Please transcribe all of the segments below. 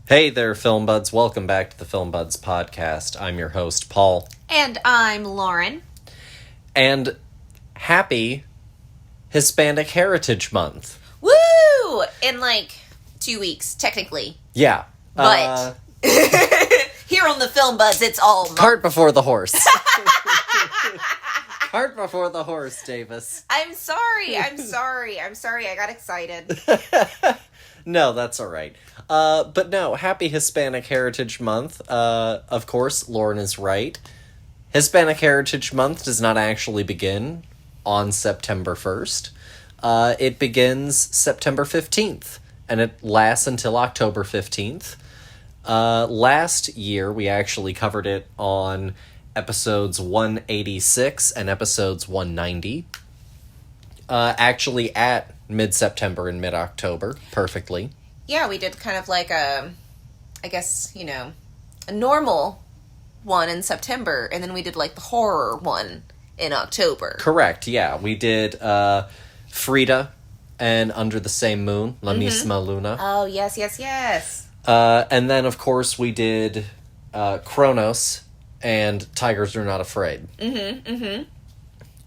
Hey there, Film Buds. Welcome back to the Film Buds podcast. I'm your host, Paul. And I'm Lauren. And happy Hispanic Heritage Month. Woo! In 2 weeks, technically. Yeah. But here on the Film Buds, it's all month. Cart before the horse. Cart before the horse, Davis. I'm sorry. I got excited. No, that's all right. But no, happy Hispanic Heritage Month. Of course, Lauren is right. Hispanic Heritage Month does not actually begin on September 1st. It begins September 15th, and it lasts until October 15th. Last year, we actually covered it on episodes 186 and episodes 190. Actually at mid-September and mid-October, perfectly. Yeah, we did kind of a normal one in September, and then we did the horror one in October. Correct, yeah. We did Frida and Under the Same Moon, La Misma Luna. Oh, yes. And then, of course, we did Kronos and Tigers Are Not Afraid.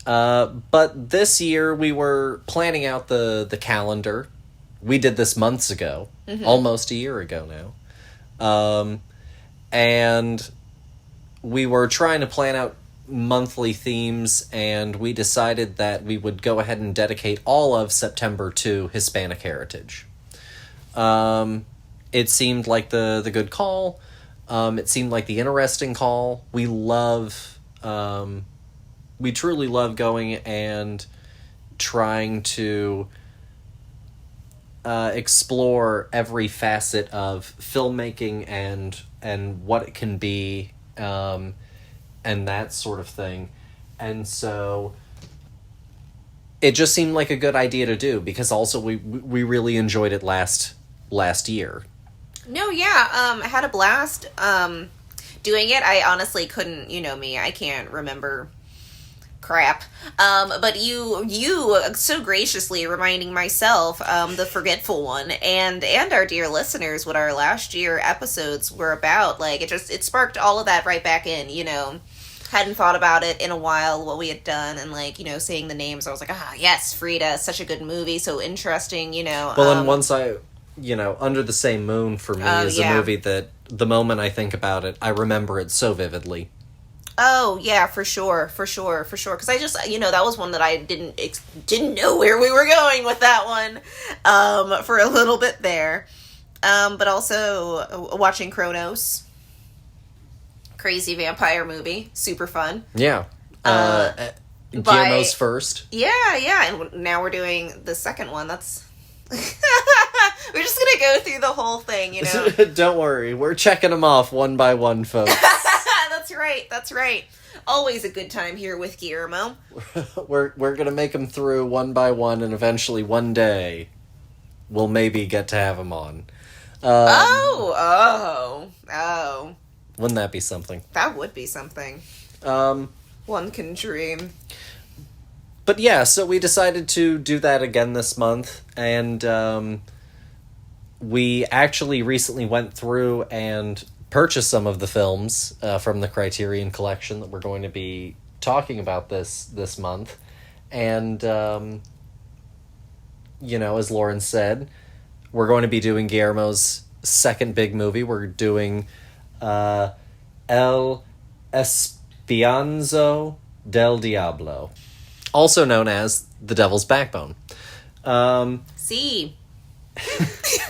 But this year, we were planning out the calendar. We did this months ago, almost a year ago now. And we were trying to plan out monthly themes, and we decided that we would go ahead and dedicate all of September to Hispanic heritage. It seemed like the good call. It seemed like the interesting call. We truly love going and trying to explore every facet of filmmaking and what it can be, and that sort of thing. And so it just seemed like a good idea to do, because also we really enjoyed it last year. No, yeah, I had a blast doing it. I honestly couldn't, me, I can't remember crap. But you so graciously reminding myself, the forgetful one, and our dear listeners, what our last year episodes were about. It sparked all of that right back in, hadn't thought about it in a while, what we had done, and saying the names, I was like, yes, Frida, such a good movie, so interesting, Well, and once Under the Same Moon for me is a movie that the moment I think about it, I remember it so vividly. Oh, yeah, for sure. Because I just, that was one that I didn't know where we were going with that one for a little bit there. But also watching Kronos. Crazy vampire movie. Super fun. Yeah. Guillermo's first. Yeah. And now we're doing the second one. That's... We're just going to go through the whole thing, Don't worry. We're checking them off one by one, folks. That's right. Always a good time here with Guillermo. We're gonna make them through one by one, and eventually one day we'll maybe get to have them on. Oh. Wouldn't that be something? That would be something. One can dream. But yeah, so we decided to do that again this month, and we actually recently went through and purchased some of the films from the Criterion collection that we're going to be talking about this month. And, as Lauren said, we're going to be doing Guillermo's second big movie. We're doing El Espianzo del Diablo, also known as The Devil's Backbone. See.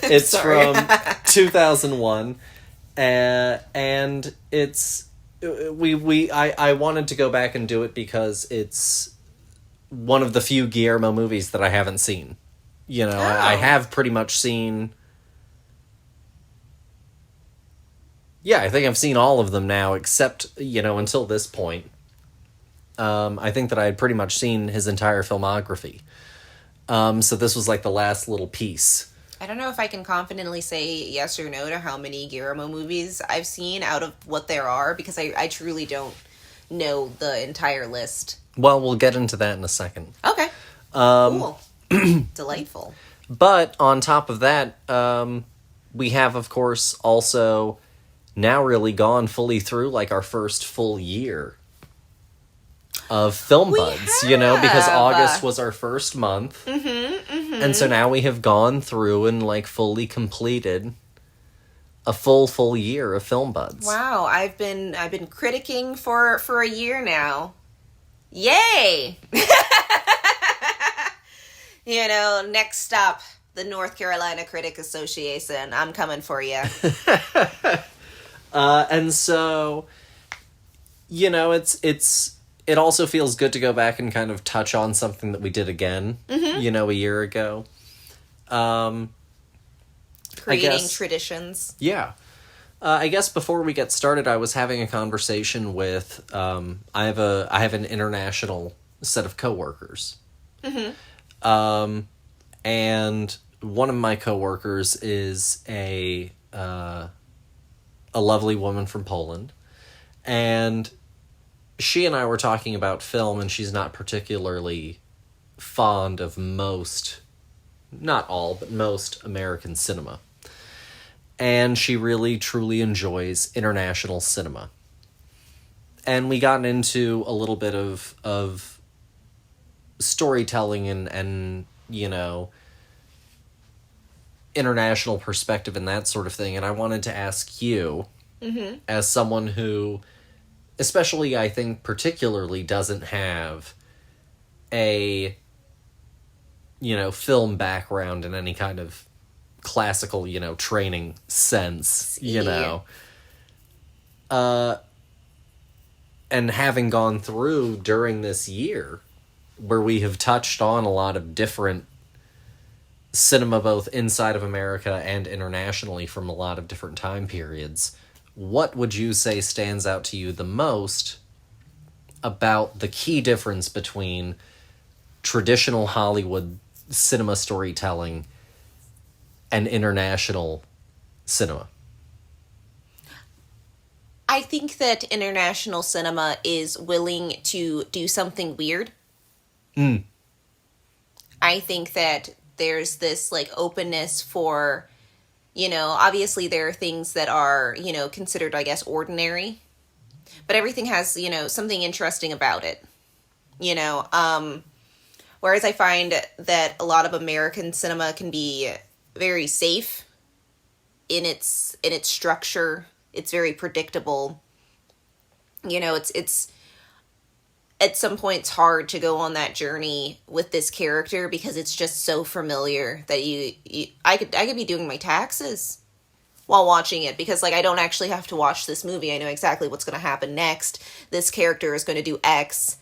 It's from 2001. And it's I wanted to go back and do it because it's one of the few Guillermo movies that I haven't seen. I have pretty much seen. Yeah, I think I've seen all of them now, except until this point. I think that I had pretty much seen his entire filmography. So this was the last little piece. I don't know if I can confidently say yes or no to how many Guillermo movies I've seen out of what there are, because I truly don't know the entire list. Well, we'll get into that in a second. Okay. Cool. Delightful. But on top of that, we have, of course, also now really gone fully through like our first full year of Film Buds, because August was our first month. And so now we have gone through and like fully completed a full year of Film Buds. Wow, I've been critiquing for a year now. Yay! Next stop, the North Carolina Critic Association. I'm coming for you. And so, it also feels good to go back and kind of touch on something that we did again, a year ago. Creating traditions. Yeah. I guess before we get started, I was having a conversation with, I have an international set of coworkers. And one of my coworkers is a lovely woman from Poland. And she and I were talking about film, and she's not particularly fond of most, not all, but most American cinema. And she really, truly enjoys international cinema. And we got into a little bit of storytelling and international perspective and that sort of thing. And I wanted to ask you, as someone who, especially I think particularly, doesn't have a, film background in any kind of classical, training sense, and having gone through during this year where we have touched on a lot of different cinema, both inside of America and internationally from a lot of different time periods, what would you say stands out to you the most about the key difference between traditional Hollywood cinema storytelling and international cinema? I think that international cinema is willing to do something weird. I think that there's this like openness for, obviously there are things that are, considered, I guess, ordinary, but everything has, something interesting about it, whereas I find that a lot of American cinema can be very safe in its structure. It's very predictable. It's at some points hard to go on that journey with this character because it's just so familiar that I could be doing my taxes while watching it because like I don't actually have to watch this movie. I know exactly what's going to happen next. This character is going to do X.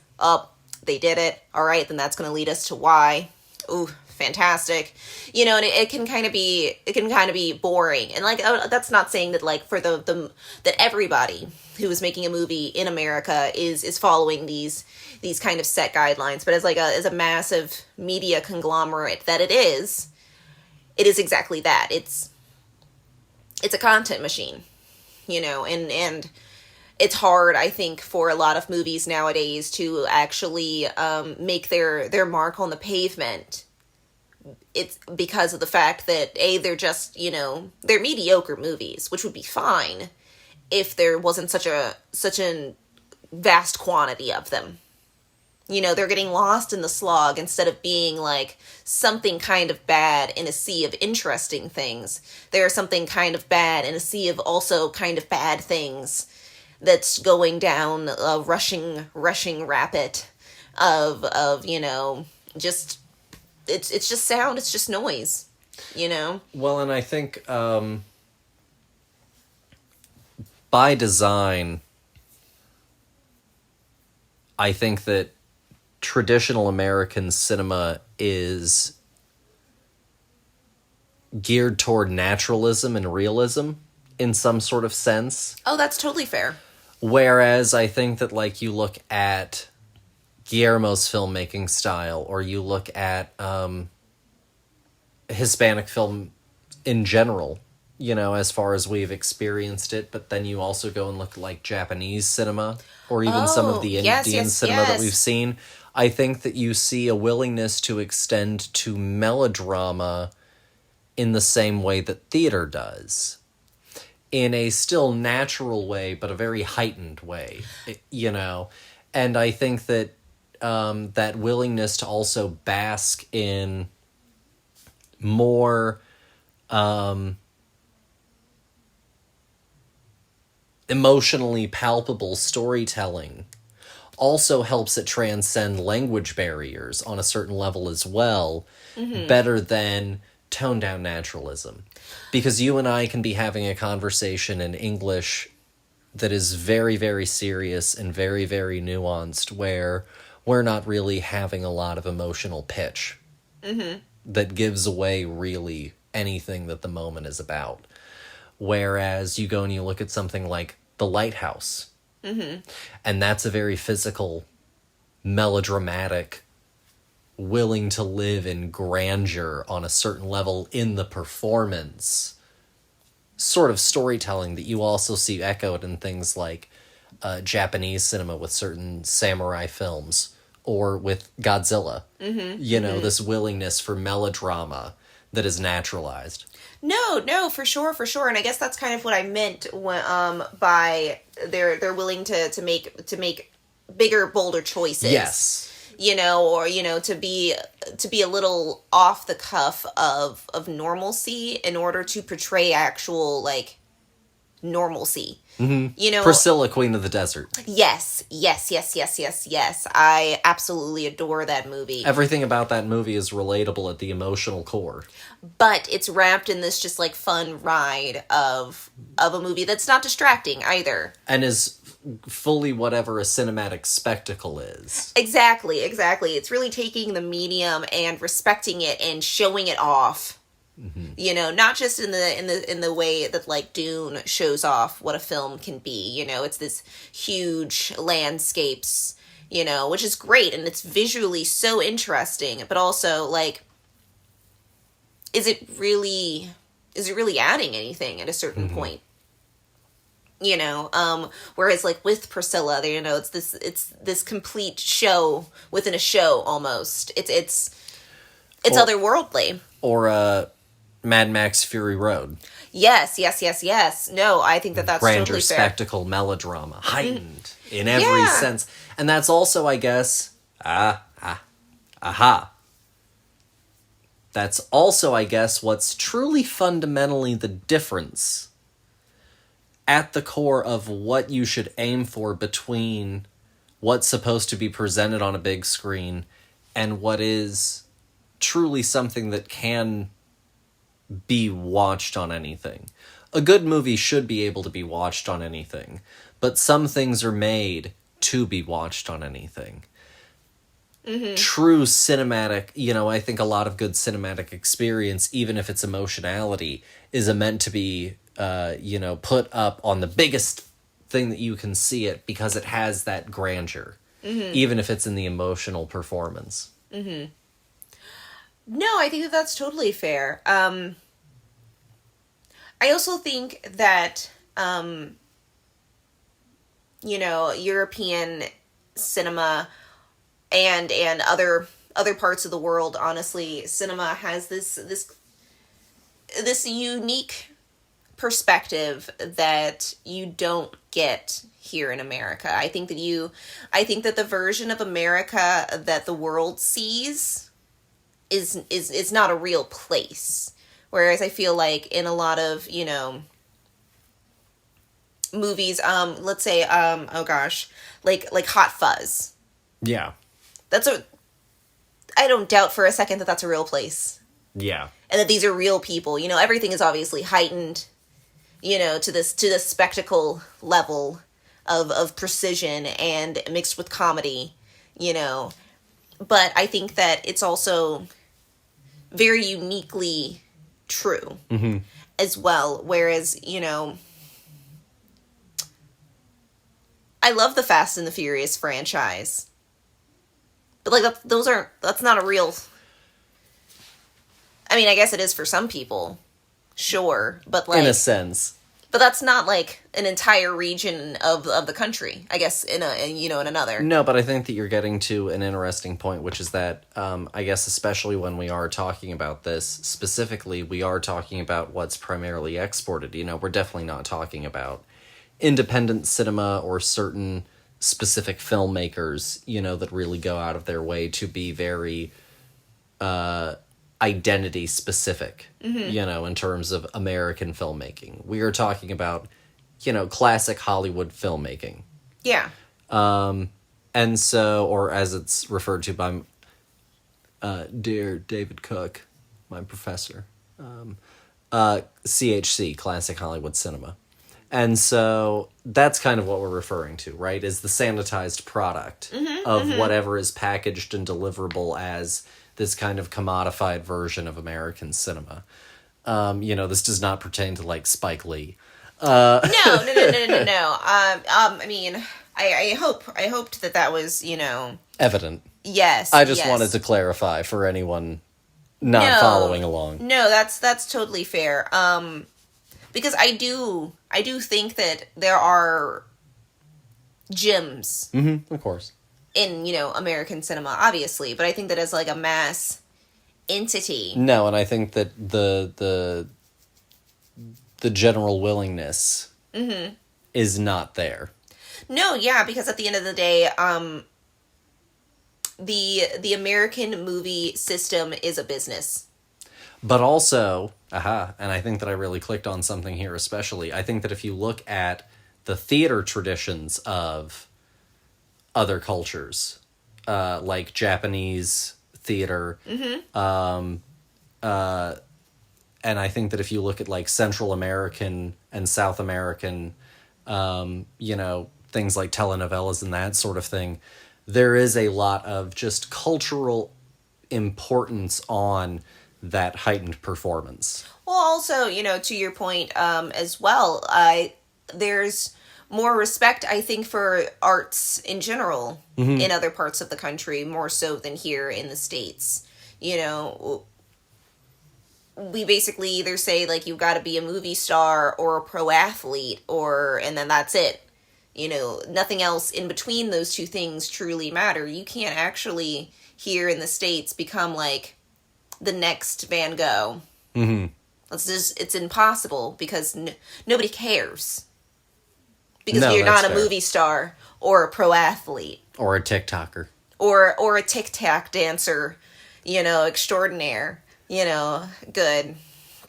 They did it. All right, then that's going to lead us to Y. Ooh, fantastic. And it can kind of be boring. And like that's not saying that like for the that everybody who is making a movie in America is following these kind of set guidelines, but as a massive media conglomerate that it is exactly that. It's a content machine, and it's hard, I think, for a lot of movies nowadays to actually make their mark on the pavement. It's because of the fact that they're just, they're mediocre movies, which would be fine if there wasn't such a vast quantity of them. They're getting lost in the slog instead of being like something kind of bad in a sea of interesting things. There's something kind of bad in a sea of also kind of bad things that's going down a rushing rapid of just it's just sound, it's just noise, Well, and I think by design, I think that traditional American cinema is geared toward naturalism and realism in some sort of sense. Oh, that's totally fair. Whereas I think that, like, you look at Guillermo's filmmaking style, or you look at Hispanic film in general, as far as we've experienced it, but then you also go and look at, like, Japanese cinema, or even some of the Indian cinema that we've seen. I think that you see a willingness to extend to melodrama in the same way that theater does. In a still natural way, but a very heightened way, you know? And I think that that willingness to also bask in more emotionally palpable storytelling also helps it transcend language barriers on a certain level as well, better than toned down naturalism. Because you and I can be having a conversation in English that is very, very serious and very, very nuanced, where we're not really having a lot of emotional pitch that gives away really anything that the moment is about. Whereas you go and you look at something like The Lighthouse, and that's a very physical, melodramatic, willing to live in grandeur on a certain level in the performance sort of storytelling that you also see echoed in things like Japanese cinema with certain samurai films, or with Godzilla. You know, this willingness for melodrama that is naturalized. No, for sure. And I guess that's kind of what I meant when, by they're willing to make bigger, bolder choices. Yes. You know, or, you know, to be a little off the cuff of normalcy in order to portray actual, like, normalcy. You know, Priscilla, Queen of the Desert. Yes. I absolutely adore that movie. Everything about that movie is relatable at the emotional core. But it's wrapped in this just, like, fun ride of a movie that's not distracting either. And is fully whatever a cinematic spectacle is. Exactly. It's really taking the medium and respecting it and showing it off. You know, not just in the way that, like, Dune shows off what a film can be. You know, it's this huge landscapes, you know, which is great, and it's visually so interesting, but also, like, is it really adding anything at a certain point? You know, whereas, like, with Priscilla, you know, it's this complete show within a show almost. It's otherworldly. Or Mad Max Fury Road. Yes. No, I think that's Grandeur, totally fair. spectacle, melodrama, heightened in every sense. And that's also, I guess, that's also, I guess, what's truly fundamentally the difference at the core of what you should aim for between what's supposed to be presented on a big screen and what is truly something that can be watched on anything. A good movie should be able to be watched on anything, but some things are made to be watched on anything. True cinematic, you know, I think a lot of good cinematic experience, even if it's emotionality, is meant to be, you know, put up on the biggest thing that you can see it because it has that grandeur, even if it's in the emotional performance. No, I think that's totally fair. I also think that, you know, European cinema and other parts of the world, honestly, cinema has this unique perspective that you don't get here in America. I think that the version of America that the world sees is not a real place. Whereas I feel like in a lot of, you know, movies, let's say, like Hot Fuzz. Yeah. I don't doubt for a second that that's a real place. Yeah. And that these are real people. You know, everything is obviously heightened, you know, to this spectacle level of precision and mixed with comedy, you know. But I think that it's also very uniquely true as well. Whereas, you know, I love the Fast and the Furious franchise. But, like, that's not a real... I mean, I guess it is for some people. Sure. But, like... In a sense. But that's not like an entire region of the country, I guess, in another. No, but I think that you're getting to an interesting point, which is that, I guess especially when we are talking about this, specifically, we are talking about what's primarily exported. We're definitely not talking about independent cinema or certain specific filmmakers, that really go out of their way to be very identity specific, in terms of American filmmaking. We are talking about, classic Hollywood filmmaking. Yeah. And so, or as it's referred to by dear David Cook, my professor, CHC, Classic Hollywood Cinema. And so that's kind of what we're referring to, right? Is the sanitized product of whatever is packaged and deliverable as this kind of commodified version of American cinema. This does not pertain to like Spike Lee. No. I mean, I hoped that was, evident. Yes. I just wanted to clarify for anyone not following along. No, that's totally fair. Because I do think that there are gems. Of course. In, American cinema, obviously, but I think that as like a mass entity. No, and I think that the general willingness is not there. No, yeah, because at the end of the day, the American movie system is a business. But also, and I think that I really clicked on something here especially. I think that if you look at the theater traditions of other cultures, like Japanese theater, and I think that if you look at like Central American and South American, things like telenovelas and that sort of thing, there is a lot of just cultural importance on that heightened performance. Well, also, to your point, as well, there's more respect, I think, for arts in general in other parts of the country, more so than here in the States. We basically either say, like, you've got to be a movie star or a pro athlete, and then that's it. Nothing else in between those two things truly matter. You can't actually, here in the States, become, like, the next Van Gogh. It's impossible because nobody cares. Because you're not a movie star or a pro athlete. Or a TikToker. Or a TikTok dancer, extraordinaire. Good.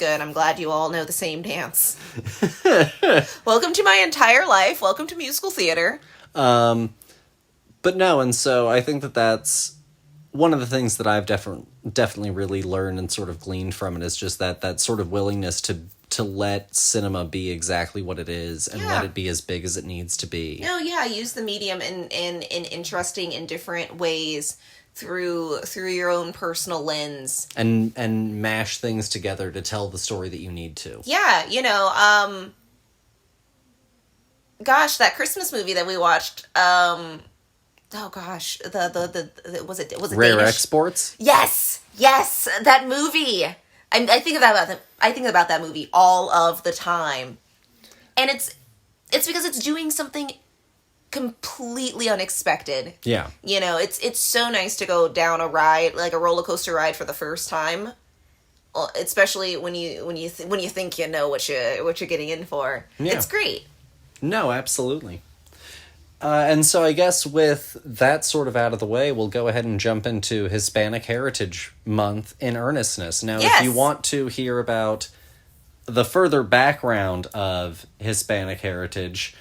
I'm glad you all know the same dance. Welcome to my entire life. Welcome to musical theater. But no, and so I think that that's one of the things that I've definitely really learned and sort of gleaned from it is just that sort of willingness to let cinema be exactly what it is and let it be as big as it needs to be. No, yeah, use the medium in interesting in different ways through your own personal lens. And mash things together to tell the story that you need to. Yeah, gosh, that Christmas movie that we watched, oh gosh, the was it Rare Danish? Exports? Yes, that movie. I think about that movie all of the time, and it's because it's doing something completely unexpected. Yeah, it's so nice to go down a ride, like a roller coaster ride, for the first time, especially when you think you know what you're getting in for. Yeah. It's great. No, absolutely. And so I guess with that sort of out of the way, we'll go ahead and jump into Hispanic Heritage Month in earnestness. Now, if you want to hear about the further background of Hispanic heritage,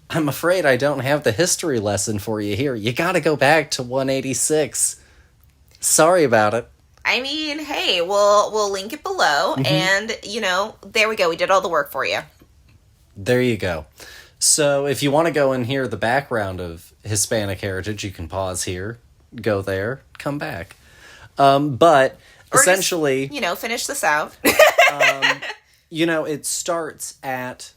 I'm afraid I don't have the history lesson for you here. You gotta go back to 186. Sorry about it. I mean, hey, we'll link it below, and, there we go. We did all the work for you. There you go. So if you want to go and hear the background of Hispanic heritage, you can pause here, go there, come back. But or essentially... Just, finish this out. It starts at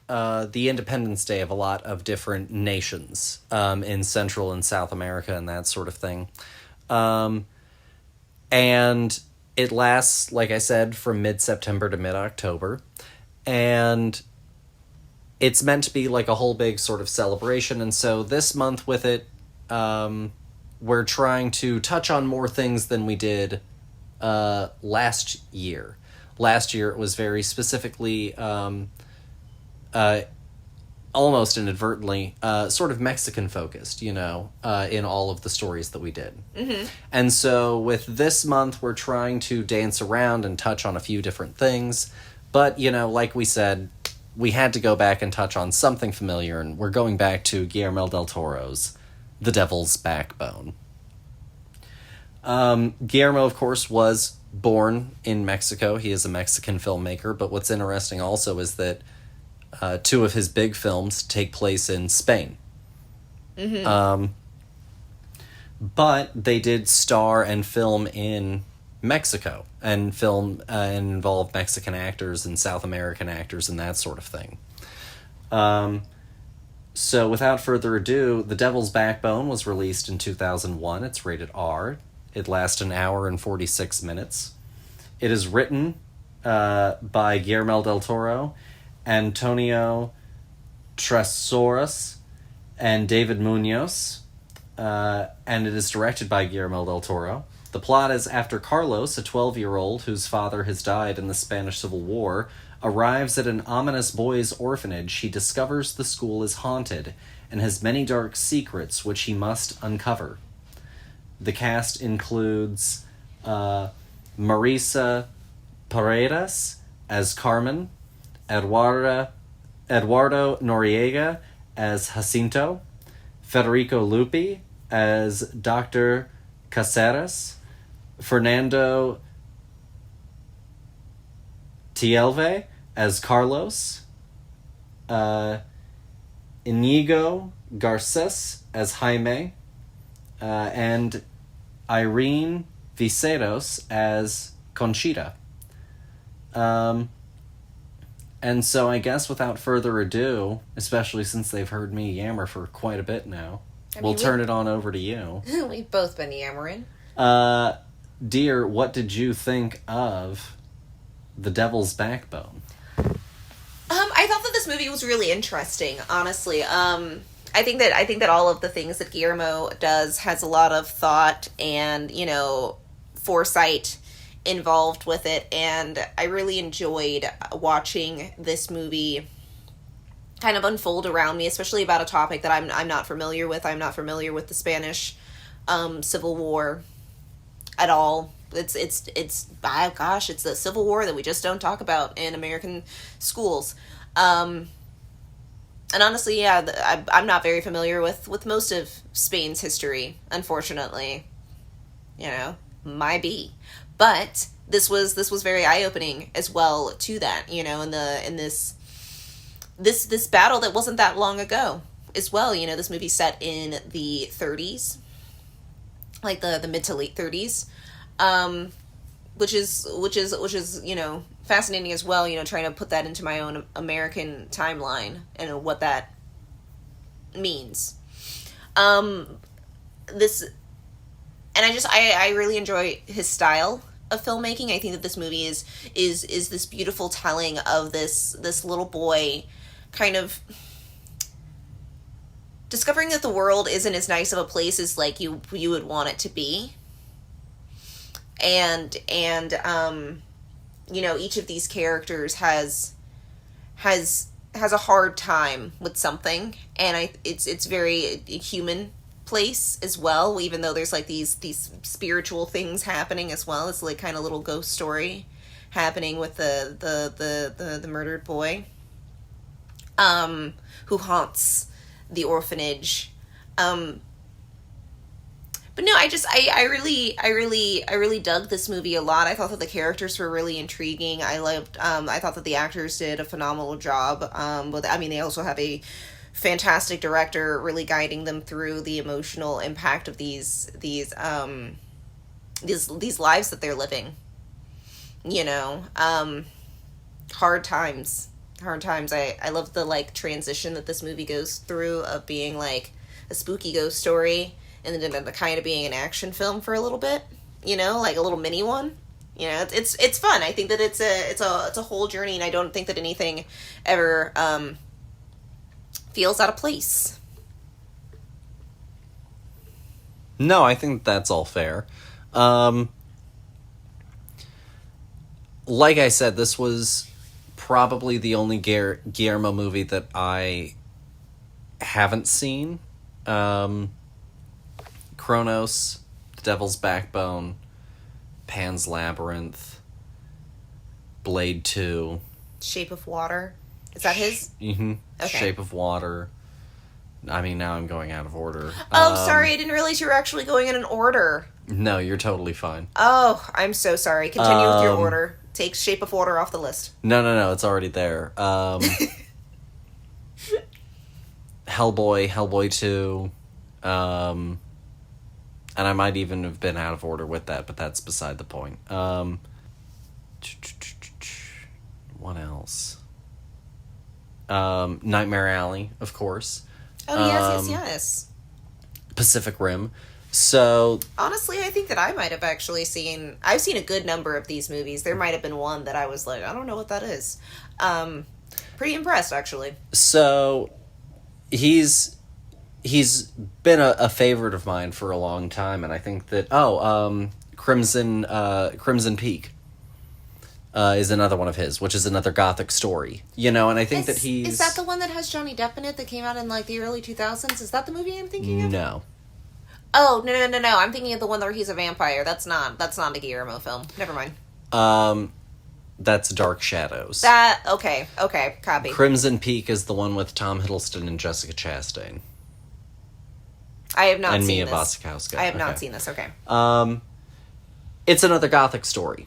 the Independence Day of a lot of different nations in Central and South America and that sort of thing. And it lasts, like I said, from mid-September to mid-October. And it's meant to be like a whole big sort of celebration, and so this month with it, we're trying to touch on more things than we did last year. Last year it was very specifically, almost inadvertently, sort of Mexican focused, in all of the stories that we did. Mm-hmm. And so with this month, we're trying to dance around and touch on a few different things. But, like we said, we had to go back and touch on something familiar, and we're going back to Guillermo del Toro's The Devil's Backbone. Guillermo, of course, was born in Mexico. He is a Mexican filmmaker, but what's interesting also is that two of his big films take place in Spain. Mm-hmm. But they did star and film in Mexico and film and involve Mexican actors and South American actors and that sort of thing. So without further ado, The Devil's Backbone was released in 2001. It's rated R. It lasts an hour and 46 minutes. It is written by Guillermo del Toro, Antonio Trasoras, and David Munoz, and it is directed by Guillermo del Toro. The plot is after Carlos, a 12-year-old whose father has died in the Spanish Civil War, arrives at an ominous boys' orphanage, he discovers the school is haunted and has many dark secrets which he must uncover. The cast includes Marisa Paredes as Carmen, Eduardo Noriega as Jacinto, Federico Lupi as Dr. Caceres, Fernando Tielve as Carlos, Inigo Garces as Jaime, and Irene Viceros as Conchita. And so I guess without further ado, especially since they've heard me yammer for quite a bit now, we'll turn it on over to you. We've both been yammering. Dear, what did you think of The Devil's Backbone? I thought that this movie was really interesting, honestly. I think that all of the things that Guillermo does has a lot of thought and, foresight involved with it, and I really enjoyed watching this movie kind of unfold around me, especially about a topic that I'm not familiar with. I'm not familiar with the Spanish Civil War at all. It's the Civil War that we just don't talk about in American schools. And honestly, yeah, I'm not very familiar with most of Spain's history, unfortunately. Might be. But this was very eye-opening as well to that, in this battle that wasn't that long ago as well. This movie's set in the 30s, like the mid to late 30s, which is fascinating as well, trying to put that into my own American timeline and what that means. I really enjoy his style of filmmaking. I think that this movie is this beautiful telling of this little boy kind of discovering that the world isn't as nice of a place as like you would want it to be. And each of these characters has a hard time with something, and it's very human place as well, even though there's like these spiritual things happening as well. It's like kind of little ghost story happening with the murdered boy who haunts the orphanage. But no, I really dug this movie a lot. I thought that the characters were really intriguing. I thought that the actors did a phenomenal job. They also have a fantastic director really guiding them through the emotional impact of these lives that they're living. Hard times. I love the like transition that this movie goes through of being like a spooky ghost story and then the kind of being an action film for a little bit, like a little mini one. It's fun. I think that it's a whole journey, and I don't think that anything ever feels out of place. No, I think that's all fair. Like I said, this was probably the only Guillermo movie that I haven't seen. Kronos, The Devil's Backbone, Pan's Labyrinth, Blade 2. Shape of Water. Is that his? Mm-hmm. Okay. Shape of Water. I mean, now I'm going out of order. Oh, sorry, I didn't realize you were actually going in an order. No, you're totally fine. Oh, I'm so sorry. Continue with your order. Take Shape of Water off the list. No, it's already there. Hellboy 2, and I might even have been out of order with that, but that's beside the point. What else? Nightmare Alley, of course. Oh, yes. Pacific Rim. So honestly, I think that I might have actually seen... I've seen a good number of these movies. There might have been one that I was like, I don't know what that is. Pretty impressed, actually. So he's been a favorite of mine for a long time, and I think that Crimson Peak is another one of his, which is another gothic story, and I think that he's... Is that the one that has Johnny Depp in it that came out in like the early 2000s? Is that the movie I'm thinking of? No. Oh, no. I'm thinking of the one where he's a vampire. That's not a Guillermo film. Never mind. That's Dark Shadows. Okay, copy. Crimson Peak is the one with Tom Hiddleston and Jessica Chastain. I have not and seen Mia this. Wasikowska. I have not seen this, okay. It's another gothic story.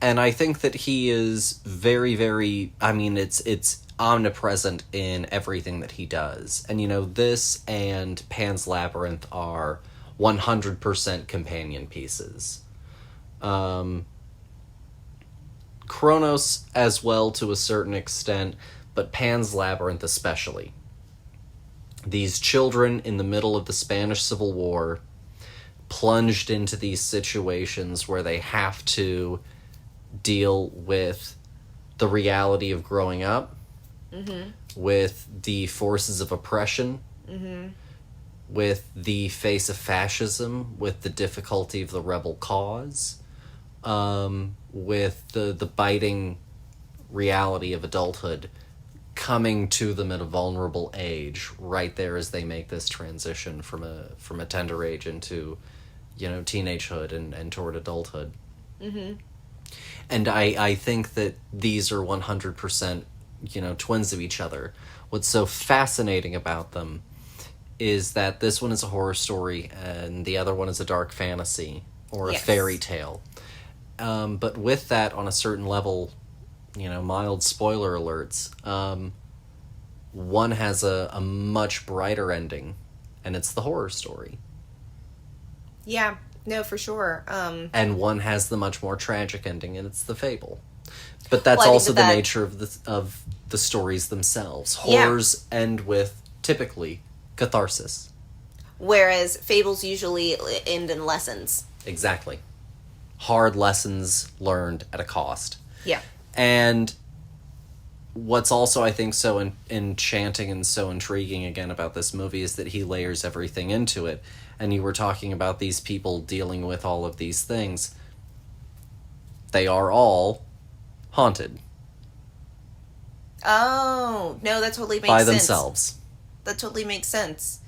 And I think that he is very, very... I mean, it's omnipresent in everything that he does. And, this and Pan's Labyrinth are 100% companion pieces. Kronos as well to a certain extent, but Pan's Labyrinth especially. These children in the middle of the Spanish Civil War plunged into these situations where they have to deal with the reality of growing up, with the forces of oppression, with the face of fascism, with the difficulty of the rebel cause, with the biting reality of adulthood coming to them at a vulnerable age, right there as they make this transition from a tender age into, teenagehood and toward adulthood. And I think that these are 100%, twins of each other. What's so fascinating about them is that this one is a horror story and the other one is a dark fantasy or a fairy tale. But with that, on a certain level, mild spoiler alerts, one has a much brighter ending, and it's the horror story. Yeah, no, for sure. And one has the much more tragic ending, and it's the fable. But that's also the nature of the stories themselves. Horrors end with, typically, catharsis. Whereas fables usually end in lessons. Exactly. Hard lessons learned at a cost. Yeah. And what's also, I think, so enchanting and so intriguing, again, about this movie is that he layers everything into it. And you were talking about these people dealing with all of these things. They are all haunted. Oh, no, that totally makes sense. By themselves. That totally makes sense.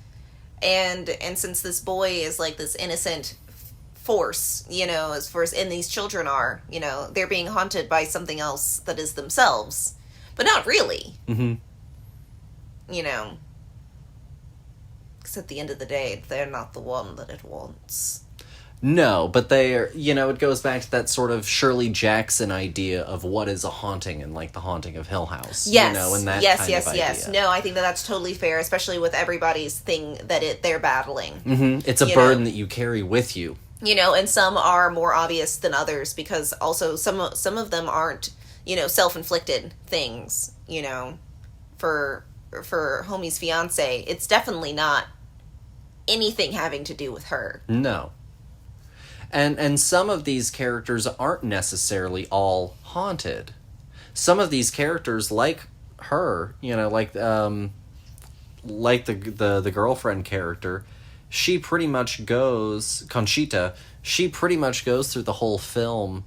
And since this boy is like this innocent force, as far as, and these children are, they're being haunted by something else that is themselves. But not really. Mm-hmm. Because at the end of the day, they're not the one that it wants. No, but they are, it goes back to that sort of Shirley Jackson idea of what is a haunting and like the Haunting of Hill House. Yes. And that yes, kind yes, of yes. idea. No, I think that's totally fair, especially with everybody's thing that they're battling. Mm-hmm. It's a burden that you carry with you. And some are more obvious than others because also some of them aren't, self-inflicted things, for Homie's fiance. It's definitely not anything having to do with her. No. And some of these characters aren't necessarily all haunted. Some of these characters, like her, like like the girlfriend character, she pretty much goes Conchita. She pretty much goes through the whole film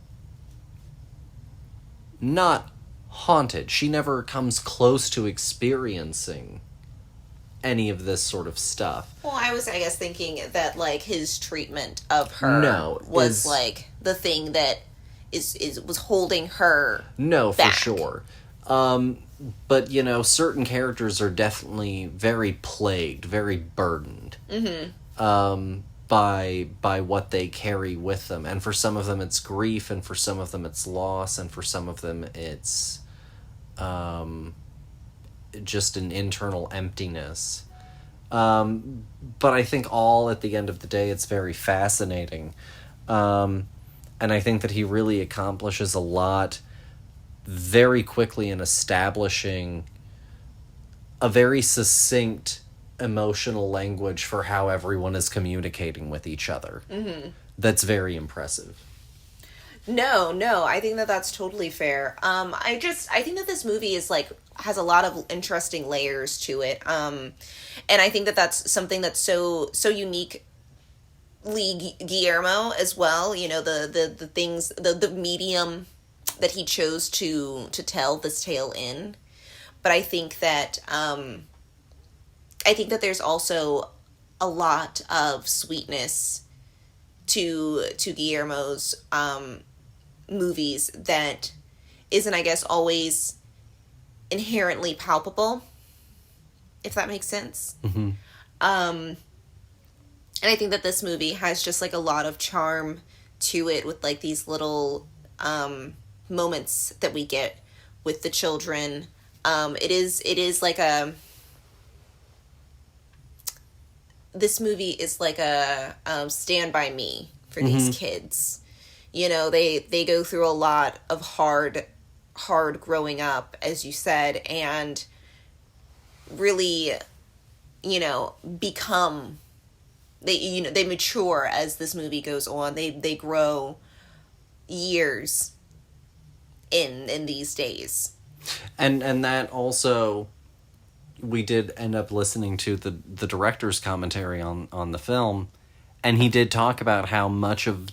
not haunted. She never comes close to experiencing any of this sort of stuff. Well, I guess, thinking that, like, his treatment of her was, like, the thing that was holding her back. For sure. But, you know, certain characters are definitely very plagued, very burdened. By what they carry with them. And for some of them it's grief, and for some of them it's loss, and for some of them it's just an internal emptiness. But I think all at the end of the day it's very fascinating. And I think that he really accomplishes a lot very quickly in establishing a very succinct emotional language for how everyone is communicating with each other. That's very impressive. No, I think that that's totally fair. I think that this movie is, like, has a lot of interesting layers to it. And I think that that's something that's so uniquely Guillermo as well. You know, the things, the medium that he chose to tell this tale in. But I think that there's also a lot of sweetness to Guillermo's movies that isn't, I guess, always inherently palpable, if that makes sense. And I think that this movie has just, like, a lot of charm to it, with, like, these little moments that we get with the children. It is like this movie is like a Stand By Me for these kids. You know, they go through a lot of hard growing up, as you said, and really, you know, become, they mature as this movie goes on. They grow years in these days. And that also, we did end up listening to the director's commentary on the film, and he did talk about how much of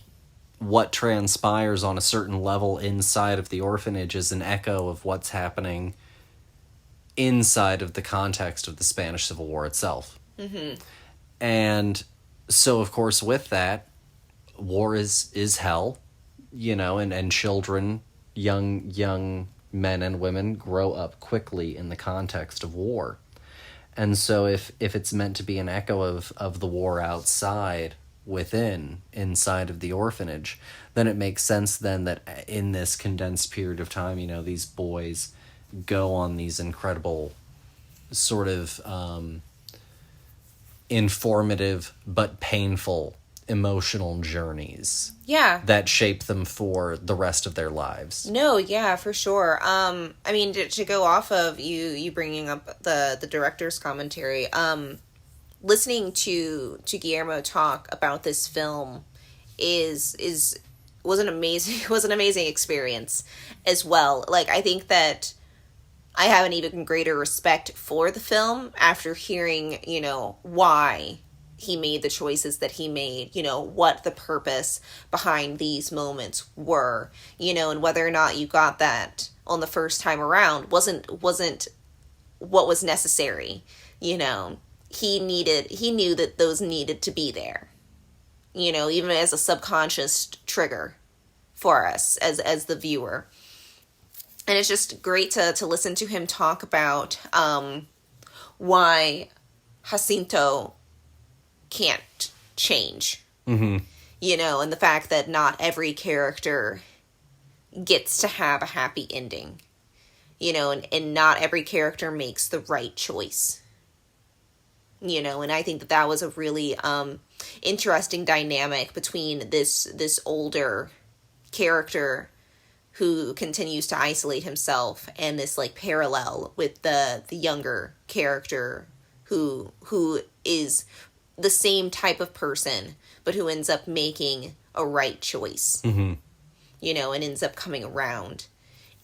what transpires on a certain level inside of the orphanage is an echo of what's happening inside of the context of the Spanish Civil War itself. And so, of course, with that, war is hell, you know, and children, young men and women grow up quickly in the context of war. And so if it's meant to be an echo of the war outside, inside of the orphanage, then it makes sense then that in this condensed period of time, you know, these boys go on these incredible sort of informative but painful emotional journeys. Yeah. That shape them for the rest of their lives. No, yeah, for sure. I mean, to go off of you bringing up the director's commentary, listening to Guillermo talk about this film was an amazing experience as well. Like, I think that I have an even greater respect for the film after hearing, you know, why he made the choices that he made, you know, what the purpose behind these moments were, you know, and whether or not you got that on the first time around wasn't what was necessary, you know. He knew that those needed to be there, you know, even as a subconscious trigger for us as the viewer. And it's just great to listen to him talk about why Jacinto can't change. You know, and the fact that not every character gets to have a happy ending. You know, and not every character makes the right choice. You know, and I think that was a really interesting dynamic between this older character who continues to isolate himself and this, like, parallel with the younger character who is the same type of person, but who ends up making a right choice. You know, and ends up coming around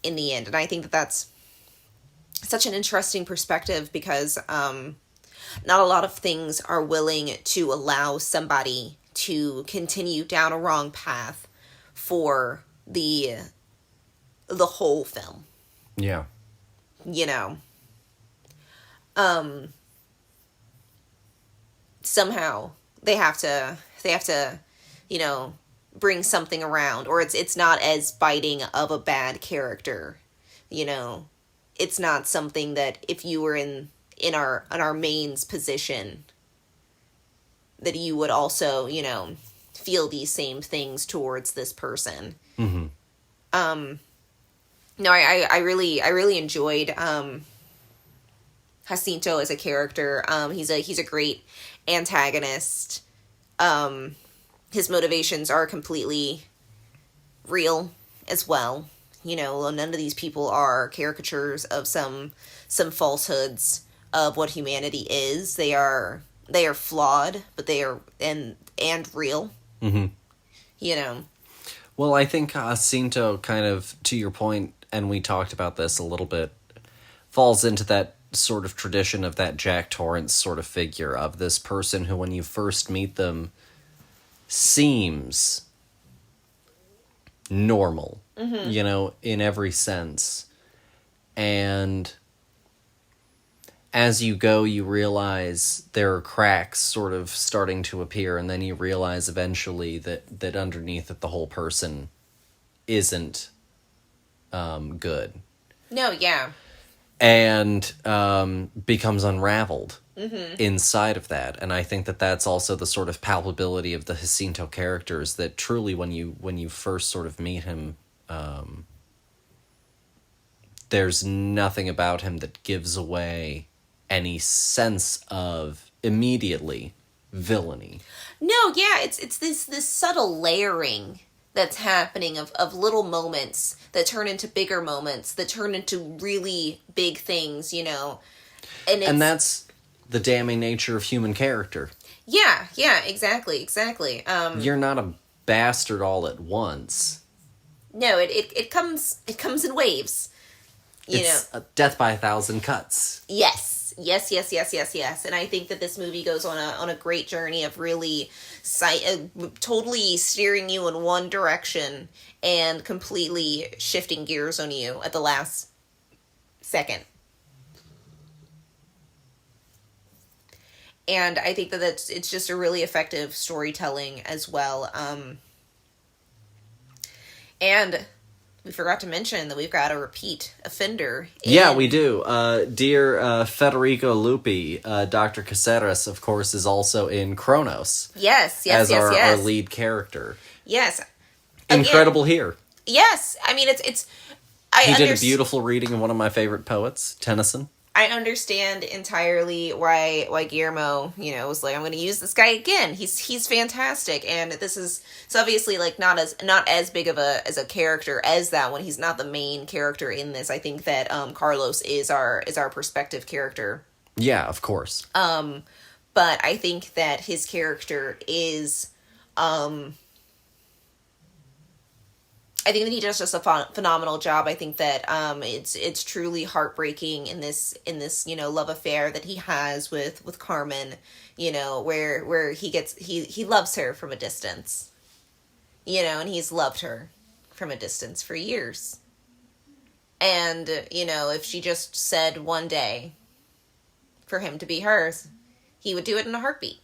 in the end. And I think that that's such an interesting perspective because not a lot of things are willing to allow somebody to continue down a wrong path for the whole film. Yeah. You know, somehow they have to, you know, bring something around, or it's not as biting of a bad character. You know, it's not something that if you were in our main's position, that you would also, you know, feel these same things towards this person. Mm-hmm. No, I really enjoyed Jacinto as a character. He's a great antagonist. His motivations are completely real as well. You know, none of these people are caricatures of some falsehoods of what humanity is. They are flawed, but they are and real. Mm-hmm. You know. Well, I think Jacinto, kind of to your point, and we talked about this a little bit, falls into that sort of tradition of that Jack Torrance sort of figure of this person who, when you first meet them, seems normal, you know, in every sense. And as you go, you realize there are cracks sort of starting to appear, and then you realize eventually that underneath it, the whole person isn't good. No, yeah. And becomes unraveled inside of that. And I think that that's also the sort of palpability of the Jacinto characters, that truly when you first sort of meet him, there's nothing about him that gives away any sense of immediately villainy. No, yeah, it's this subtle layering that's happening of little moments that turn into bigger moments, that turn into really big things, you know. And that's the damning nature of human character. Yeah, exactly. You're not a bastard all at once. No, it comes in waves. It's a death by 1,000 cuts. Yes. And I think that this movie goes on a great journey of really totally steering you in one direction and completely shifting gears on you at the last second. And I think that it's just a really effective storytelling as well. And we forgot to mention that we've got a repeat offender. Yeah, we do. Dear Federico Lupi, Dr. Caceres, of course, is also in Kronos. Yes. As our lead character. Yes. Incredible here. Yes. I mean, it's he did a beautiful reading of one of my favorite poets, Tennyson. I understand entirely why Guillermo, you know, was like, I'm going to use this guy again. He's fantastic, and this is obviously like not as big of a character as that one. He's not the main character in this. I think that Carlos is our perspective character. Yeah, of course. But I think that his character is I think that he does just a phenomenal job. I think that it's truly heartbreaking in this you know, love affair that he has with Carmen, you know, where he loves her from a distance, you know, and he's loved her from a distance for years. And, you know, if she just said one day for him to be hers, he would do it in a heartbeat.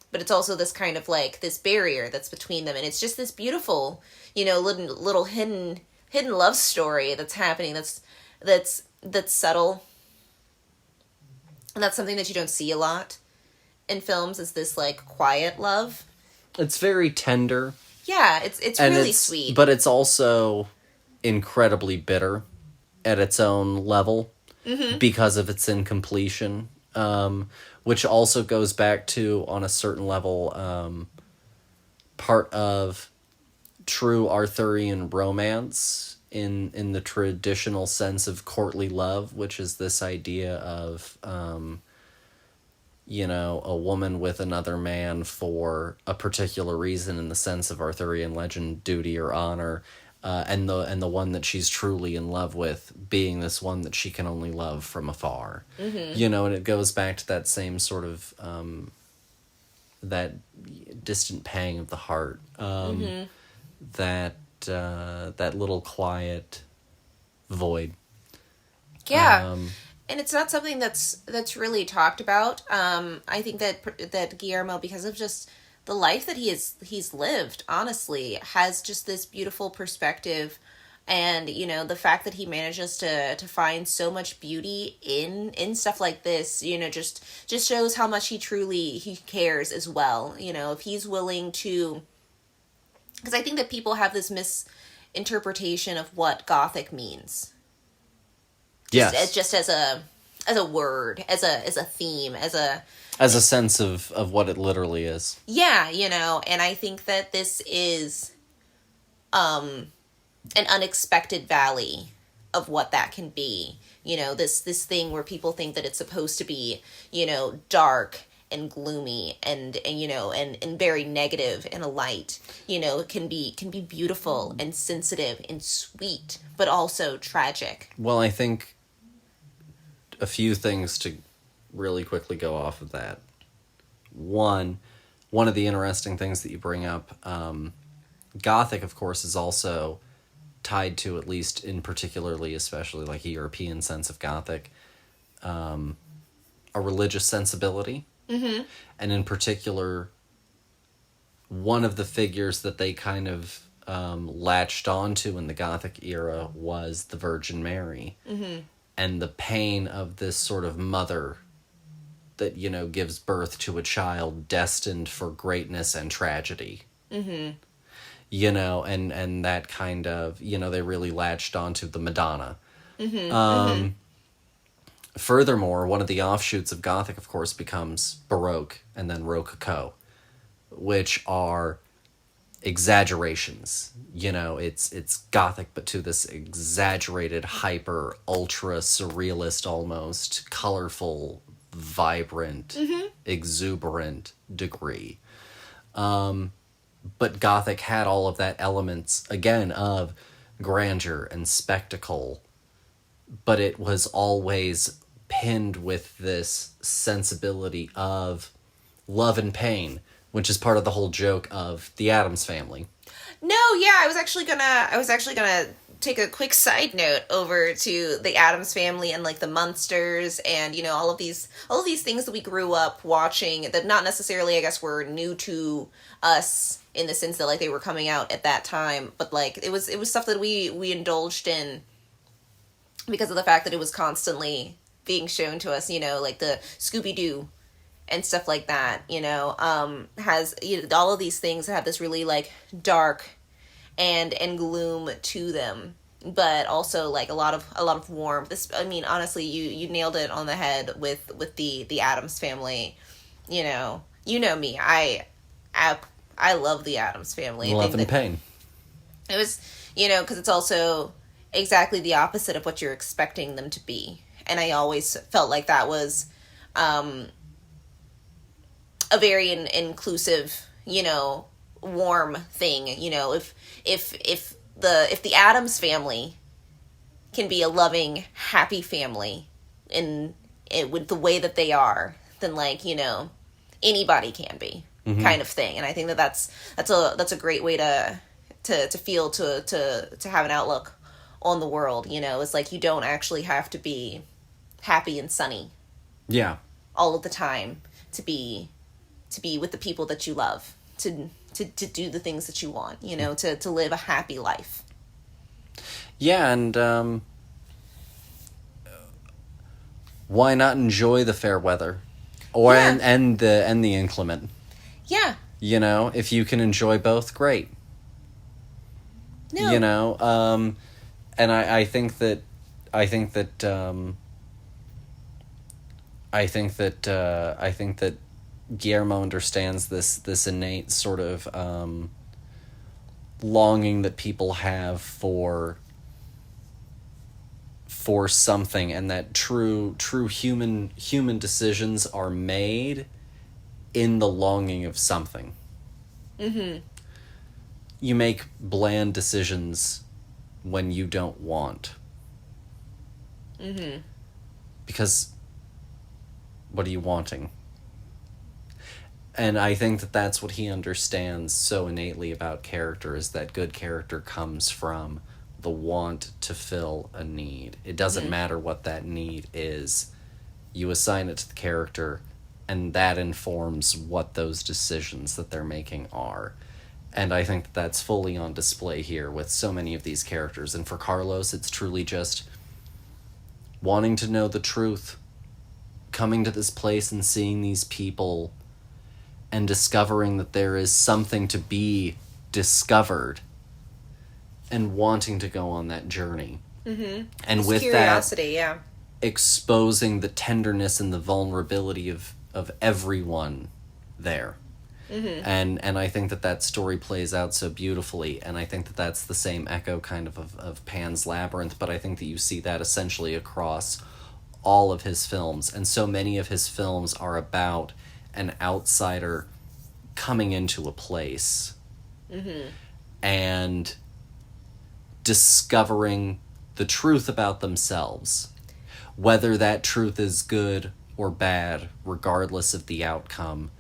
But it's also this kind of like this barrier that's between them, and it's just this beautiful, you know, little hidden love story that's happening. That's subtle, and that's something that you don't see a lot in films. Is this like quiet love? It's very tender. Yeah, it's really sweet, but it's also incredibly bitter at its own level because of its incompletion. Which also goes back to, on a certain level, part of true Arthurian romance in the traditional sense of courtly love, which is this idea of, you know, a woman with another man for a particular reason in the sense of Arthurian legend, duty or honor, and the one that she's truly in love with being this one that she can only love from afar. You know, and it goes back to that same sort of that distant pang of the heart, that that little quiet void. Yeah. And it's not something that's really talked about. I think that Guillermo, because of just the life that he's lived, honestly, has just this beautiful perspective, and you know, the fact that he manages to find so much beauty in stuff like this, you know, just shows how much he cares as well. You know, if he's willing to, because I think that people have this misinterpretation of what Gothic means. Just as a word, as a theme, as a sense of what it literally is. Yeah, you know, and I think that this is an unexpected valley of what that can be. You know, this thing where people think that it's supposed to be, you know, dark and gloomy and you know, and very negative and a light. You know, it can be beautiful and sensitive and sweet, but also tragic. Well, I think a few things to really quickly go off of that. One of the interesting things that you bring up, Gothic, of course, is also tied to, at least in particularly, especially like a European sense of Gothic, a religious sensibility. Mm-hmm. And in particular, one of the figures that they kind of latched onto in the Gothic era was the Virgin Mary. Mm-hmm. And the pain of this sort of mother that, you know, gives birth to a child destined for greatness and tragedy. Mm-hmm. You know, and that kind of, you know, they really latched onto the Madonna. Mm-hmm. Furthermore, one of the offshoots of Gothic, of course, becomes Baroque and then Rococo, which are exaggerations. You know, it's Gothic, but to this exaggerated, hyper, ultra surrealist, almost colorful, vibrant, exuberant degree. But Gothic had all of that elements, again, of grandeur and spectacle, but it was always pinned with this sensibility of love and pain, which is part of the whole joke of the Addams Family. No, yeah, I was actually gonna take a quick side note over to the Addams Family and like the Munsters and, you know, all of these things that we grew up watching that not necessarily, I guess, were new to us in the sense that like they were coming out at that time, but like it was stuff that we indulged in because of the fact that it was constantly being shown to us, you know, like the Scooby-Doo and stuff like that, you know, has, you know, all of these things have this really like dark and gloom to them, but also like a lot of warmth. This, I mean, honestly, you nailed it on the head with the Addams Family. You know me. I love the Addams Family. Love and pain. It was, you know, because it's also exactly the opposite of what you're expecting them to be, and I always felt like that was a very inclusive, you know, warm thing. You know, if the Addams Family can be a loving, happy family with the way that they are, then like, you know, anybody can be, kind of thing. And I think that's a great way to feel, to have an outlook on the world. You know, it's like you don't actually have to be happy and sunny, yeah, all of the time to be with the people that you love, to do the things that you want, you know, to live a happy life. Yeah, and why not enjoy the fair weather, or Yeah. and the inclement? Yeah. You know, if you can enjoy both, great. No. You know, and I think that Guillermo understands this innate sort of longing that people have for something, and that true human decisions are made in the longing of something. Mm-hmm. You make bland decisions when you don't want. Mm-hmm. Because what are you wanting? And I think that that's what he understands so innately about character, is that good character comes from the want to fill a need. It doesn't matter what that need is. You assign it to the character, and that informs what those decisions that they're making are. And I think that that's fully on display here with so many of these characters. And for Carlos, it's truly just wanting to know the truth, coming to this place and seeing these people and discovering that there is something to be discovered and wanting to go on that journey. Mm-hmm. And it's with curiosity, that, exposing the tenderness and the vulnerability of everyone there. Mm-hmm. And I think that story plays out so beautifully, and I think that that's the same echo kind of Pan's Labyrinth, but I think that you see that essentially across all of his films, and so many of his films are about an outsider coming into a place and discovering the truth about themselves, whether that truth is good or bad, regardless of the outcome.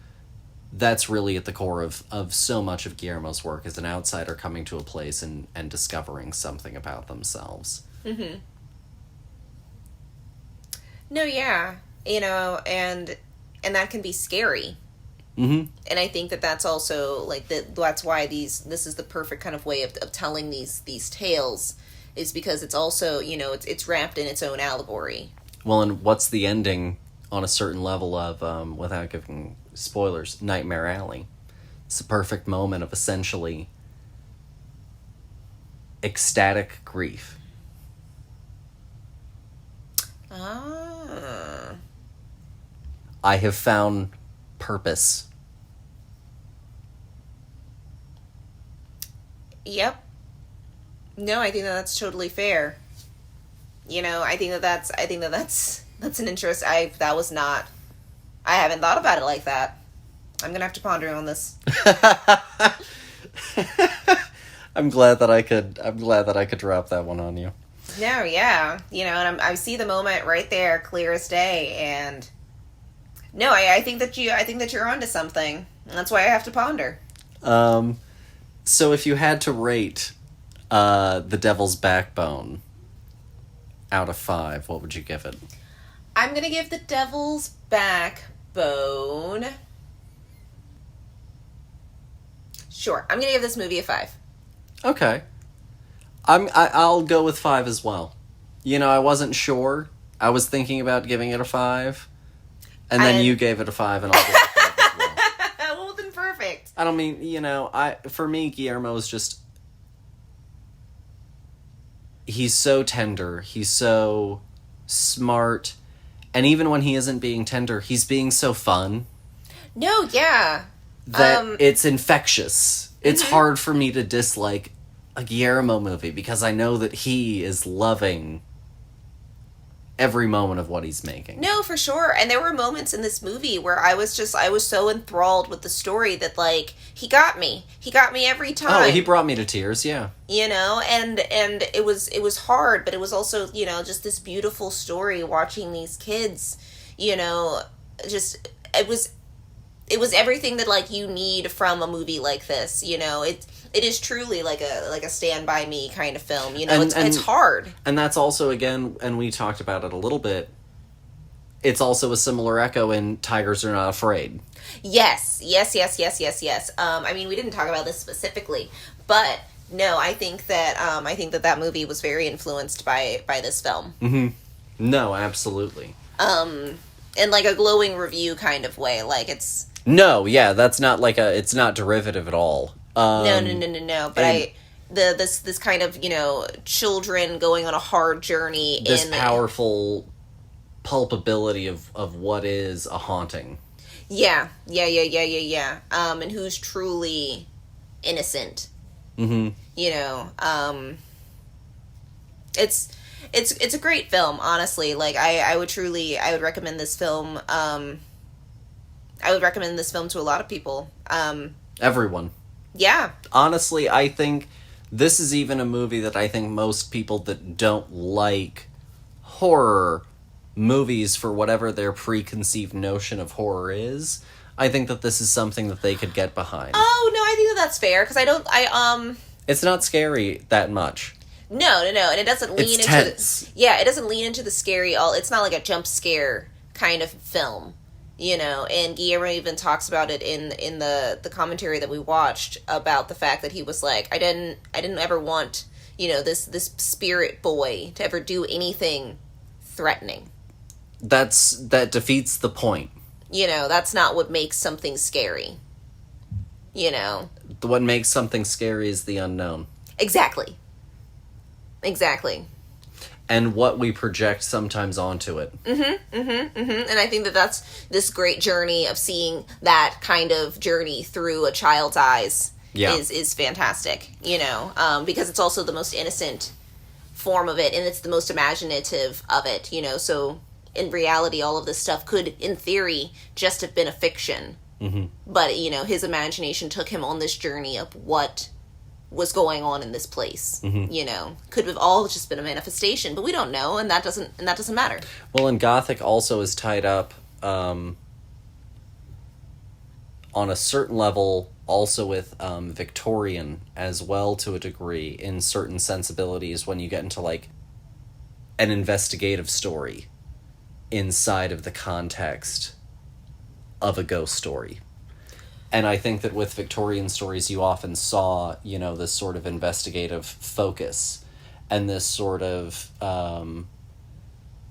That's really at the core of so much of Guillermo's work, is an outsider coming to a place and discovering something about themselves. Mm-hmm. No, yeah. And that can be scary. Mm-hmm. And I think that that's also, like, that's why this is the perfect kind of way of telling these tales, is because it's also, it's wrapped in its own allegory. Well, and what's the ending on a certain level of, without giving spoilers, Nightmare Alley? It's a perfect moment of essentially ecstatic grief. Ah. I have found purpose. Yep. No, I think that's totally fair. I think that's an interest. I haven't thought about it like that. I'm gonna have to ponder on this. I'm glad that I could drop that one on you. No, yeah, and I see the moment right there, clear as day, and no, I think that you're onto something. That's why I have to ponder. So if you had to rate The Devil's Backbone out of 5, what would you give it? I'm gonna give The Devil's Backbone. Sure, I'm gonna give this movie a 5. Okay. I'll go with 5 as well. I wasn't sure. I was thinking about giving it a 5, and then you gave it a 5, and I'll give it a 5 as well. Well, then perfect. I don't mean, for me, Guillermo is just, he's so tender, he's so smart, and even when he isn't being tender, he's being so fun. No, yeah. That it's infectious. It's hard for me to dislike a Guillermo movie, because I know that he is loving every moment of what he's making. No, for sure. And there were moments in this movie where I was so enthralled with the story that, like, he got me every time. Oh, he brought me to tears, yeah. And it was hard, but it was also, just this beautiful story, watching these kids, just, it was everything that, like, you need from a movie like this. It is truly like a Stand By Me kind of film. It's hard. And that's also, again, and we talked about it a little bit, it's also a similar echo in Tigers Are Not Afraid. Yes. I mean, we didn't talk about this specifically, but no, I think that movie was very influenced by this film. Mm-hmm. No, absolutely. In like a glowing review kind of way, like it's... No, yeah, that's not like it's not derivative at all. No. But this kind of, children going on a hard journey. This powerful pulpability of what is a haunting. Yeah. And who's truly innocent. Mm-hmm. It's a great film, honestly. Like, I would recommend this film. I would recommend this film to a lot of people. Everyone. Yeah. Honestly, I think this is even a movie that I think most people that don't like horror movies, for whatever their preconceived notion of horror is, I think that this is something that they could get behind. Oh, no, I think that's fair, because It's not scary that much. No, and it doesn't lean It's into... tense. Yeah, it doesn't lean into the scary... It's not like a jump scare kind of film, and Guillermo even talks about it in the commentary that we watched, about the fact that he was like, I didn't ever want, this spirit boy to ever do anything threatening. That defeats the point. That's not what makes something scary. What makes something scary is the unknown. Exactly. And what we project sometimes onto it. And I think that's this great journey of seeing that kind of journey through a child's eyes is fantastic, because it's also the most innocent form of it, and it's the most imaginative of it, so in reality all of this stuff could, in theory, just have been a fiction. But, his imagination took him on this journey of what was going on in this place. Could have all just been a manifestation, but we don't know, and that doesn't matter. Well, and Gothic also is tied up on a certain level also with Victorian as well, to a degree, in certain sensibilities, when you get into like an investigative story inside of the context of a ghost story. And I think that with Victorian stories, you often saw, this sort of investigative focus and this sort of,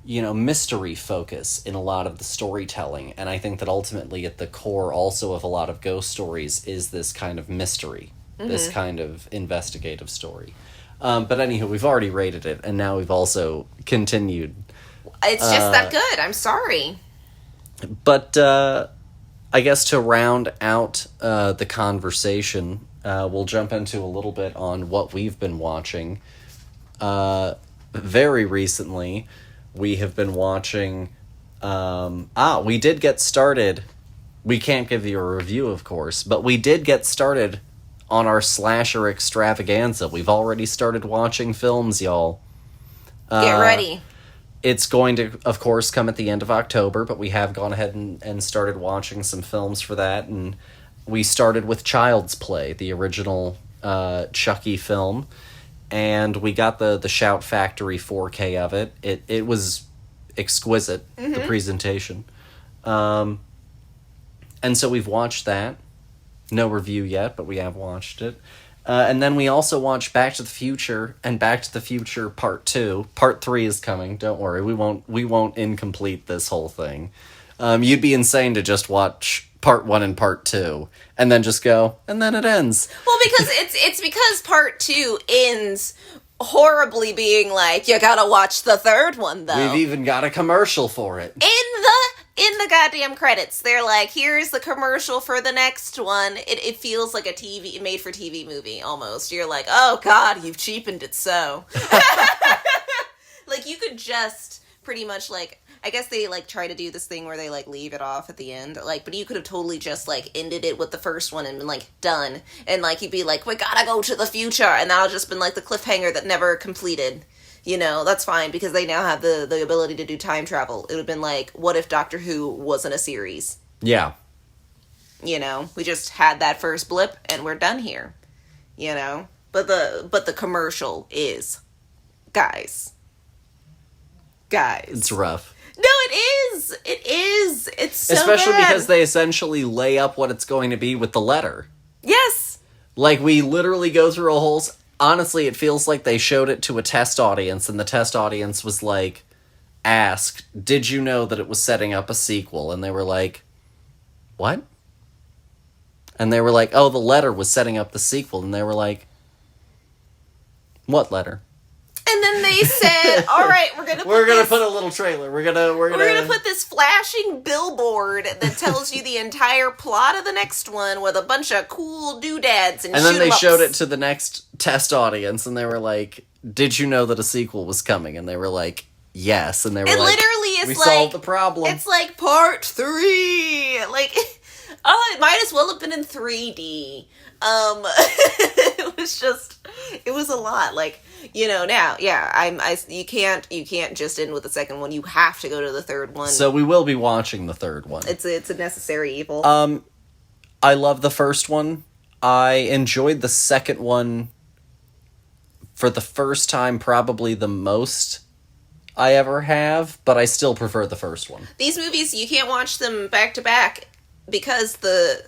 mystery focus in a lot of the storytelling. And I think that ultimately at the core also of a lot of ghost stories is this kind of mystery, this kind of investigative story. But anywho, we've already rated it, and now we've also continued. It's just that good. I'm sorry. But I guess to round out the conversation, we'll jump into a little bit on what we've been watching. Very recently, we have been watching... we did get started. We can't give you a review, of course, but we did get started on our slasher extravaganza. We've already started watching films, y'all. Get ready. It's going to, of course, come at the end of October, but we have gone ahead and started watching some films for that, and we started with Child's Play, the original Chucky film, and we got the Shout Factory 4K of it. It was exquisite, the presentation. And so we've watched that. No review yet, but we have watched it. And then we also watched Back to the Future and Back to the Future Part 2. Part 3 is coming, don't worry. We won't incomplete this whole thing. You'd be insane to just watch Part 1 and Part 2 and then just go, and then it ends. Well, because it's because Part 2 ends horribly being like, you gotta watch the third one, though. We've even got a commercial for it. In the goddamn credits, they're like, here's the commercial for the next one. It feels like a made-for-TV movie, almost. You're like, oh god, you've cheapened it so. Like, you could just pretty much, like, I guess they, like, try to do this thing where they, like, leave it off at the end. Like, but you could have totally just, like, ended it with the first one and been, like, done. And, like, you'd be like, we gotta go to the future. And that'll just been, like, the cliffhanger that never completed. That's fine, because they now have the ability to do time travel. It would have been like, what if Doctor Who wasn't a series? Yeah. We just had that first blip, and we're done here. But the commercial is, guys. It's rough. No, it is. It's so especially bad. because they essentially lay up what it's going to be with the letter. Yes. Like, we literally go through a whole... Honestly, it feels like they showed it to a test audience, and the test audience was like, asked, did you know that it was setting up a sequel? And they were like, what? And they were like, oh, the letter was setting up the sequel. And they were like, what letter? And then they said, all right, we're gonna put a little trailer. We're gonna put this flashing billboard that tells you the entire plot of the next one with a bunch of cool doodads and then they showed it to the next test audience, and they were like, did you know that a sequel was coming? And they were like, yes. And they were like, literally is we like, solved the problem. It's like Part 3. Like, oh, it might as well have been in 3D. it was a lot. Like, now, yeah, you can't just end with the second one. You have to go to the third one. So we will be watching the third one. It's a necessary evil. I love the first one. I enjoyed the second one for the first time, probably the most I ever have, but I still prefer the first one. These movies, you can't watch them back to back because the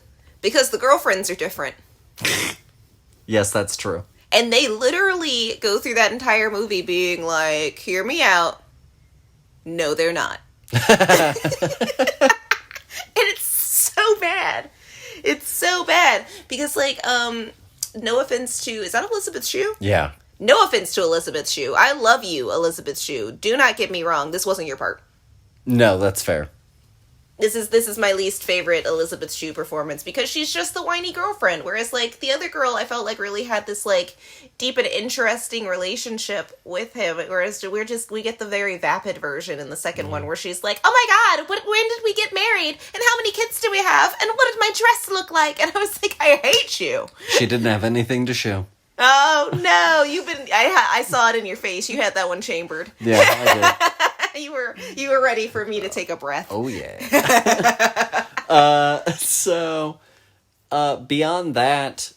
girlfriends are different. Yes, that's true. And they literally go through that entire movie being like, hear me out. No, they're not. And it's so bad. It's so bad. Because, like, no offense to... Is that Elizabeth Shue? Yeah. No offense to Elizabeth Shue. I love you, Elizabeth Shue. Do not get me wrong. This wasn't your part. No, that's fair. This is my least favorite Elizabeth Shue performance because she's just the whiny girlfriend. Whereas, like, the other girl, I felt like really had this, like, deep and interesting relationship with him. Whereas we get the very vapid version in the second one where she's like, oh my God, when did we get married? And how many kids do we have? And what did my dress look like? And I was like, I hate you. She didn't have anything to show. Oh, no. I saw it in your face. You had that one chambered. Yeah, I did. You were ready for me to take a breath. Oh, yeah. So, beyond that,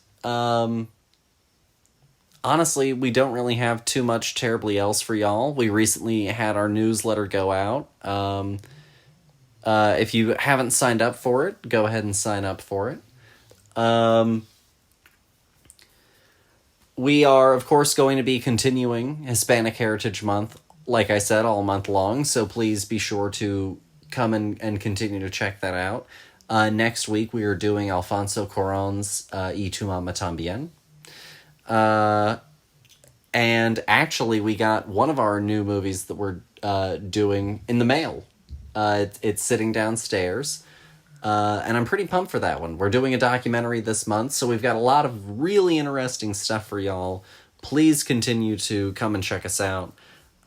honestly, we don't really have too much terribly else for y'all. We recently had our newsletter go out. If you haven't signed up for it, go ahead and sign up for it. We are, of course, going to be continuing Hispanic Heritage Month, like I said, all month long, so please be sure to come and continue to check that out. Next week, we are doing Alfonso Cuarón's Y tu mamá también. And actually, we got one of our new movies that we're doing in the mail. It's sitting downstairs. And I'm pretty pumped for that one. We're doing a documentary this month, so we've got a lot of really interesting stuff for y'all. Please continue to come and check us out.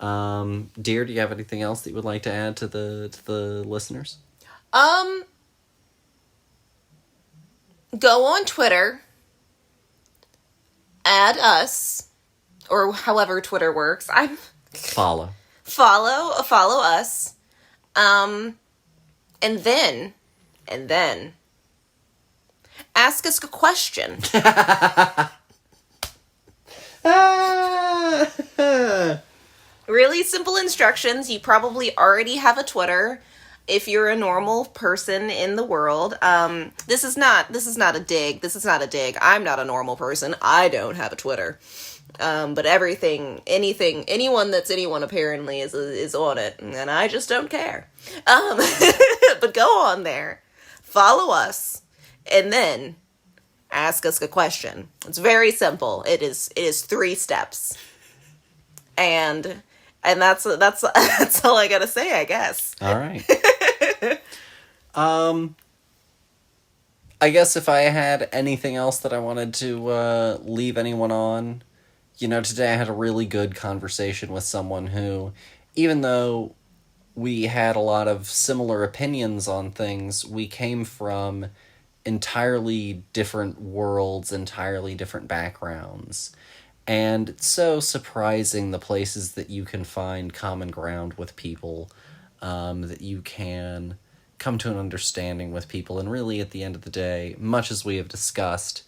Dear, do you have anything else that you would like to add to the listeners? Go on Twitter, add us, or however Twitter works. Follow us, and then ask us a question. Really simple instructions. You probably already have a Twitter if you're a normal person in the world. This is not a dig. I'm not a normal person. I don't have a Twitter. But anyone that's anyone apparently is on it, and I just don't care. But go on there, follow us, and then ask us a question. It's very simple. It is 3 steps. And that's all I gotta say, I guess. All right. I guess if I had anything else that I wanted to leave anyone on, today I had a really good conversation with someone who, even though we had a lot of similar opinions on things, we came from entirely different worlds, entirely different backgrounds. And it's so surprising the places that you can find common ground with people, that you can come to an understanding with people. And really, at the end of the day, much as we have discussed,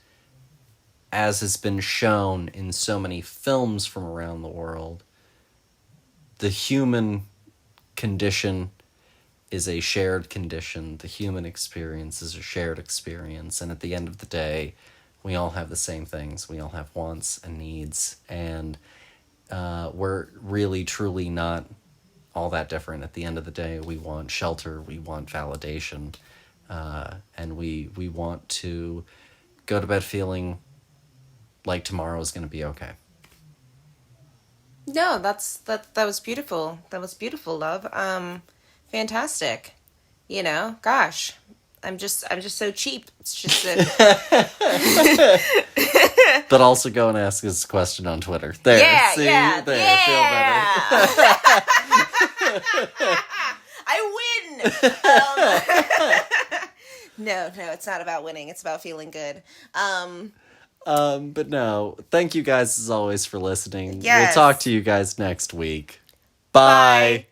as has been shown in so many films from around the world, the human condition is a shared condition. The human experience is a shared experience. And at the end of the day, we all have the same things. We all have wants and needs, and we're really, truly not all that different. At the end of the day, we want shelter, we want validation, and we want to go to bed feeling like tomorrow is going to be okay. No, that was beautiful. That was beautiful, love. Fantastic. Gosh. I'm just so cheap. It's just But also go and ask us a question on Twitter. There, yeah, see, yeah, there, yeah. feel better. I win. No, it's not about winning. It's about feeling good. But no, thank you guys as always for listening. Yes. We'll talk to you guys next week. Bye. Bye.